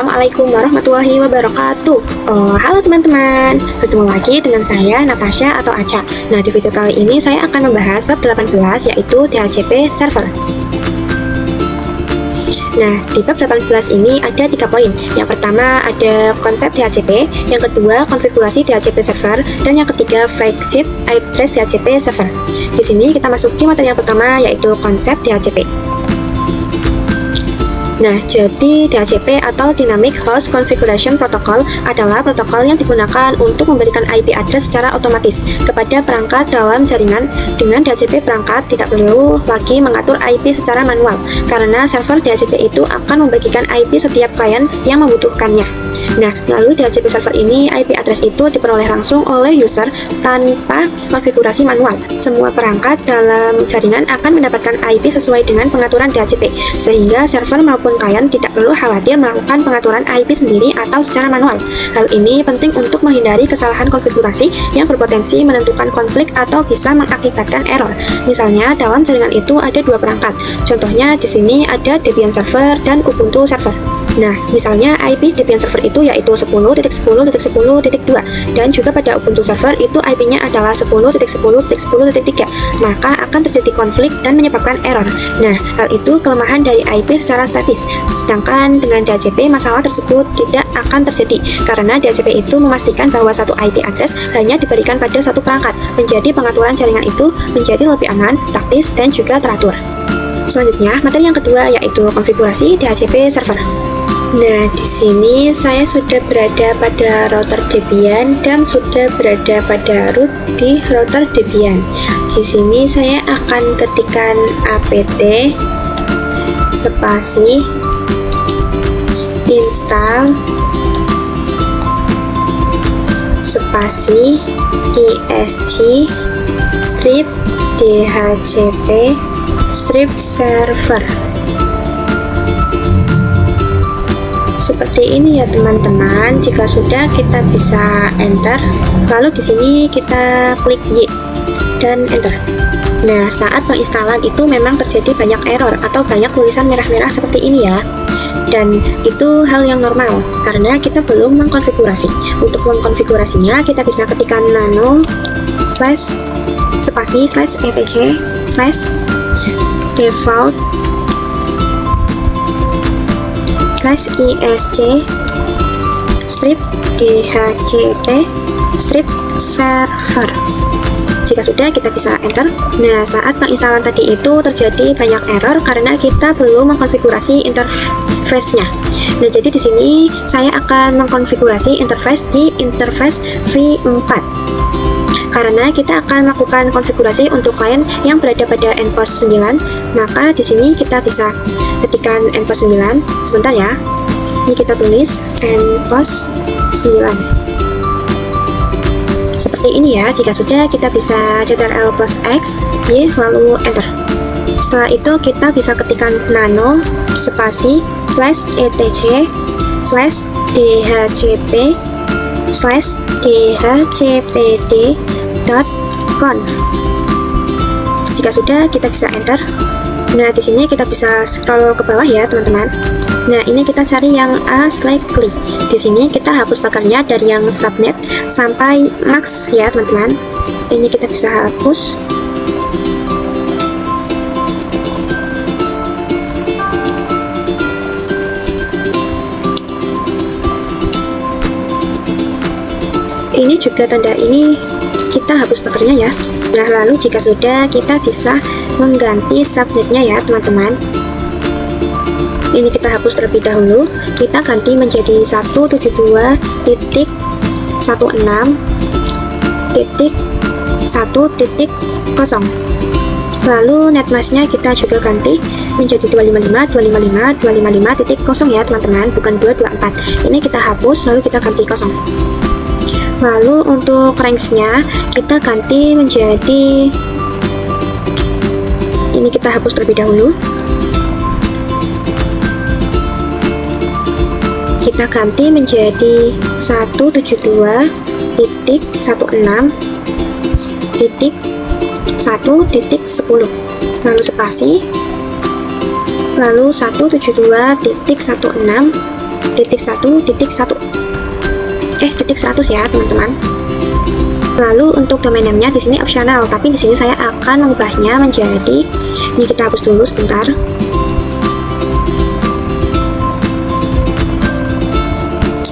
Assalamualaikum warahmatullahi wabarakatuh. Halo teman-teman, bertemu lagi dengan saya Natasha atau Aca. Nah, di video kali ini saya akan membahas bab 18, yaitu DHCP server. Nah, di bab 18 ini ada 3 poin. Yang pertama ada konsep DHCP, yang kedua konfigurasi DHCP server, dan yang ketiga flagship address DHCP server. Di sini kita masuki materi yang pertama, yaitu konsep DHCP. Nah, jadi DHCP atau Dynamic Host Configuration Protocol adalah protokol yang digunakan untuk memberikan IP address secara otomatis kepada perangkat dalam jaringan. Dengan DHCP, perangkat tidak perlu lagi mengatur IP secara manual, karena server DHCP itu akan membagikan IP setiap klien yang membutuhkannya. Nah, melalui DHCP server ini, IP address itu diperoleh langsung oleh user tanpa konfigurasi manual. Semua perangkat dalam jaringan akan mendapatkan IP sesuai dengan pengaturan DHCP, sehingga server maupun klien tidak perlu khawatir melakukan pengaturan IP sendiri atau secara manual. Hal ini penting untuk menghindari kesalahan konfigurasi yang berpotensi menentukan konflik atau bisa mengakibatkan error. Misalnya, dalam jaringan itu ada 2 perangkat. Contohnya di sini ada Debian server dan Ubuntu server. Nah, misalnya IP Debian server itu yaitu 10.10.10.2, dan juga pada Ubuntu server itu IP-nya adalah 10.10.10.3, maka akan terjadi konflik dan menyebabkan error. Nah, hal itu kelemahan dari IP secara statis. Sedangkan dengan DHCP, masalah tersebut tidak akan terjadi, karena DHCP itu memastikan bahwa satu IP address hanya diberikan pada satu perangkat. Menjadi pengaturan jaringan itu menjadi lebih aman, praktis, dan juga teratur. Selanjutnya, materi yang kedua yaitu konfigurasi DHCP server. Nah, di sini saya sudah berada pada router Debian dan sudah berada pada root di router Debian. Di sini saya akan ketikkan apt spasi install spasi isg strip dhcp strip server. Seperti ini ya teman-teman. Jika sudah, kita bisa enter. Lalu di sini kita klik Y dan enter. Nah, saat penginstalan itu memang terjadi banyak error atau banyak tulisan merah-merah seperti ini ya. Dan itu hal yang normal karena kita belum mengkonfigurasi. Untuk mengkonfigurasinya, kita bisa ketikkan nano slash spasi slash etc slash default slash isg strip dhcp strip server. Jika sudah, kita bisa enter. Nah, saat penginstalan tadi itu terjadi banyak error karena kita belum mengkonfigurasi interface-nya. Nah, jadi di sini saya akan mengkonfigurasi interface di interface v4. Karena kita akan melakukan konfigurasi untuk klien yang berada pada endpost 9, maka di sini kita bisa ketikkan endpost 9. Sebentar ya. Ini kita tulis endpost 9. Seperti ini ya. Jika sudah, kita bisa ctrl plus x, y, lalu enter. Setelah itu kita bisa ketikkan nano spasi slash etc slash dhcp slash dhcpd.conf. Jika sudah, kita bisa enter. Nah, di sini kita bisa scroll ke bawah ya teman-teman. Nah, ini kita cari yang A/cli. Di sini kita hapus pagarnya dari yang subnet sampai max ya teman-teman. Ini kita bisa hapus. Ini juga tanda ini kita hapus pagarnya ya. Nah, lalu jika sudah, kita bisa mengganti subnetnya ya teman-teman. Ini kita hapus terlebih dahulu. Kita ganti menjadi 172.16.1.0. Lalu netmasknya kita juga ganti menjadi 255.255.255.0 ya teman-teman, bukan 224. Ini kita hapus lalu kita ganti 0. Lalu untuk range-nya kita ganti menjadi, ini kita hapus terlebih dahulu. Kita ganti menjadi 172.16.1.10, lalu spasi, lalu 172.16 titik 100 ya teman-teman. Lalu untuk domain name-nya di sini opsional, tapi di sini saya akan mengubahnya menjadi, ini kita hapus dulu sebentar.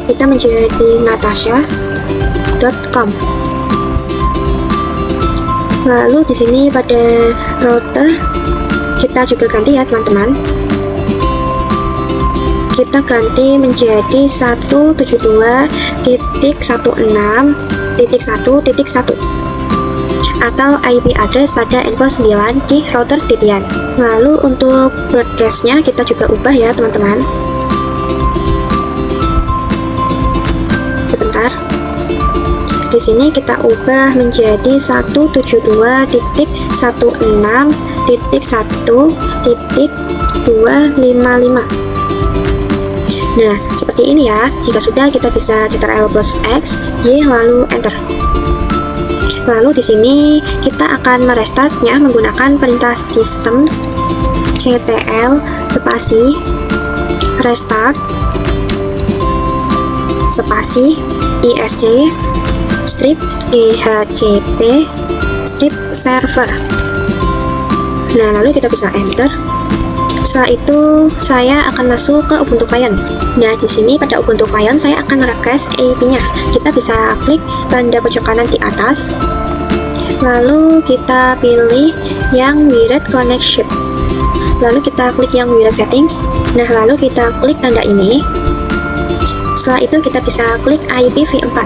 Kita menjadi natasha.com. Lalu di sini pada router kita juga ganti ya teman-teman. Kita ganti menjadi 172.16.1.1 atau IP address pada endpoint 9 di router Debian. Lalu untuk broadcast-nya kita juga ubah ya teman-teman. Sebentar. Di sini kita ubah menjadi 172.16.1.255. Nah, seperti ini ya. Jika sudah, kita bisa Ctrl plus X, Y, lalu Enter. Lalu di sini kita akan merestartnya menggunakan perintah sistem ctl spasi restart spasi isc strip dhcp strip server. Nah, lalu kita bisa Enter. Setelah itu saya akan masuk ke Ubuntu Client. Nah, di sini pada Ubuntu Client saya akan request IP-nya. Kita bisa klik tanda pojok kanan di atas. Lalu kita pilih yang Wired Connection. Lalu kita klik yang Wired Settings. Nah, lalu kita klik tanda ini. Setelah itu kita bisa klik IPv4.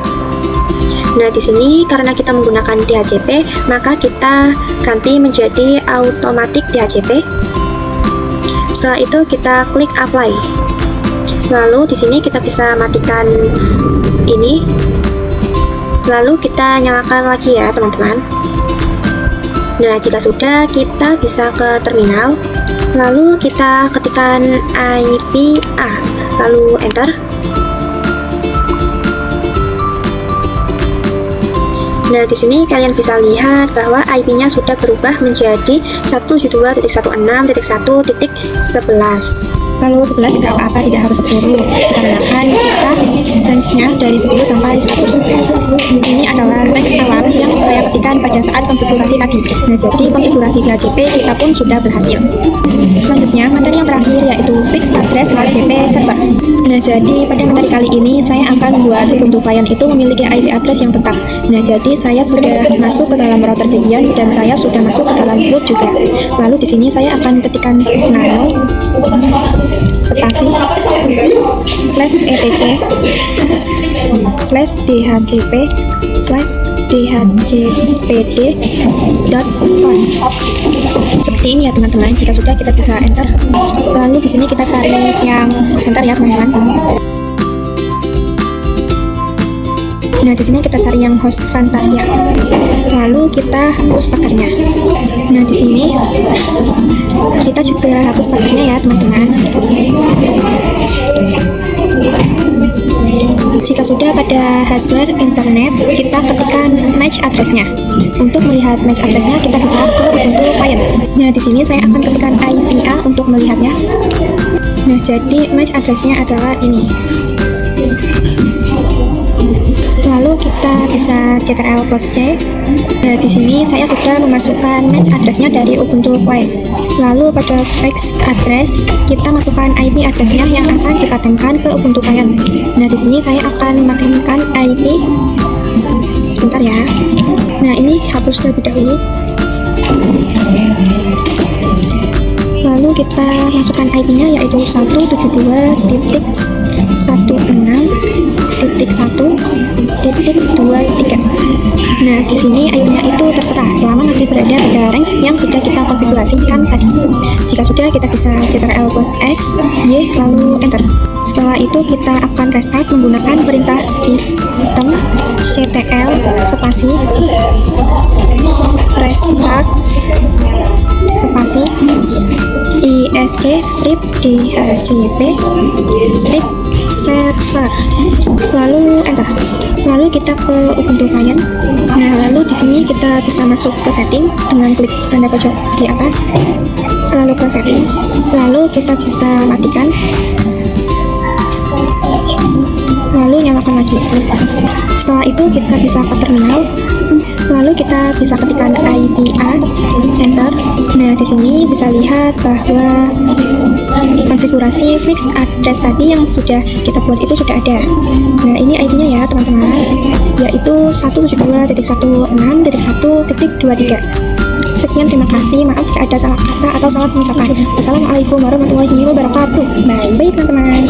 Nah, di sini karena kita menggunakan DHCP, maka kita ganti menjadi Automatic DHCP. Setelah itu kita klik apply. Lalu di sini kita bisa matikan ini. Lalu kita nyalakan lagi ya teman-teman. Nah, jika sudah, kita bisa ke terminal. Lalu kita ketikkan IPA, lalu enter. Nah, di sini kalian bisa lihat bahwa IP-nya sudah berubah menjadi 172.168.1.11. Kalau 11 tidak apa-apa, tidak harus 10, dikarenakan kita range-nya dari 10 sampai 100. Ini adalah range awal yang saya ketikkan pada saat konfigurasi tadi. Nah, jadi konfigurasi DHCP kita pun sudah berhasil. Selanjutnya, materi yang terakhir yaitu fix address DHCP server. Nah, jadi pada materi kali ini saya akan buat Ubuntu Client itu memiliki IP address yang tetap. Nah, jadi saya sudah masuk ke dalam router Debian dan saya sudah masuk ke dalam root juga. Lalu di sini saya akan ketikkan nano spasi /etc /dhcpd.com. Seperti ini ya teman-teman. Jika sudah, kita bisa enter. Lalu di sini kita cari yang sebentar ya teman-teman. Nah, di sini kita cari yang host Fantasia. Lalu kita hapus pagarnya. Nah, di sini kita juga hapus pagarnya ya, teman-teman. Jika sudah pada hardware internet, kita ketikkan match address-nya. Untuk melihat match address-nya, kita bisa ke Ubuntu Client. Nah, di sini saya akan ketikkan IPA untuk melihatnya. Nah, jadi match address-nya adalah ini. Lalu kita bisa Ctrl plus C. Nah, di sini saya sudah memasukkan match address-nya dari Ubuntu Client. Lalu pada fix address kita masukkan IP address-nya yang akan dipatenkan ke Ubuntu Client. Nah, di sini saya akan mematenkan IP. Sebentar ya. Nah, ini hapus terlebih dahulu. Lalu kita masukkan IP-nya yaitu 172.16.1.23. Nah, di sini IP-nya itu terserah selama masih berada pada range yang sudah kita konfigurasikan tadi. Jika sudah, kita bisa Ctrl plus X, Y, lalu enter. Setelah itu kita akan restart menggunakan perintah sistem ctl spasi restart spasi isc strip dhcp strip server, lalu enter. Lalu kita ke Ubuntu Client. Nah, lalu di sini kita bisa masuk ke setting dengan klik tanda pojok di atas, lalu ke settings, lalu kita bisa matikan nyalakan lagi. Setelah itu kita bisa ke terminal, lalu kita bisa ketikkan IPA, enter. Nah, di sini bisa lihat bahwa konfigurasi fixed address tadi yang sudah kita buat itu sudah ada. Nah, ini ID-nya ya teman-teman, yaitu 172.16.1.23. Sekian, terima kasih. Maaf jika ada salah kata atau salah pengucapan. Wassalamualaikum warahmatullahi wabarakatuh. Bye bye teman-teman.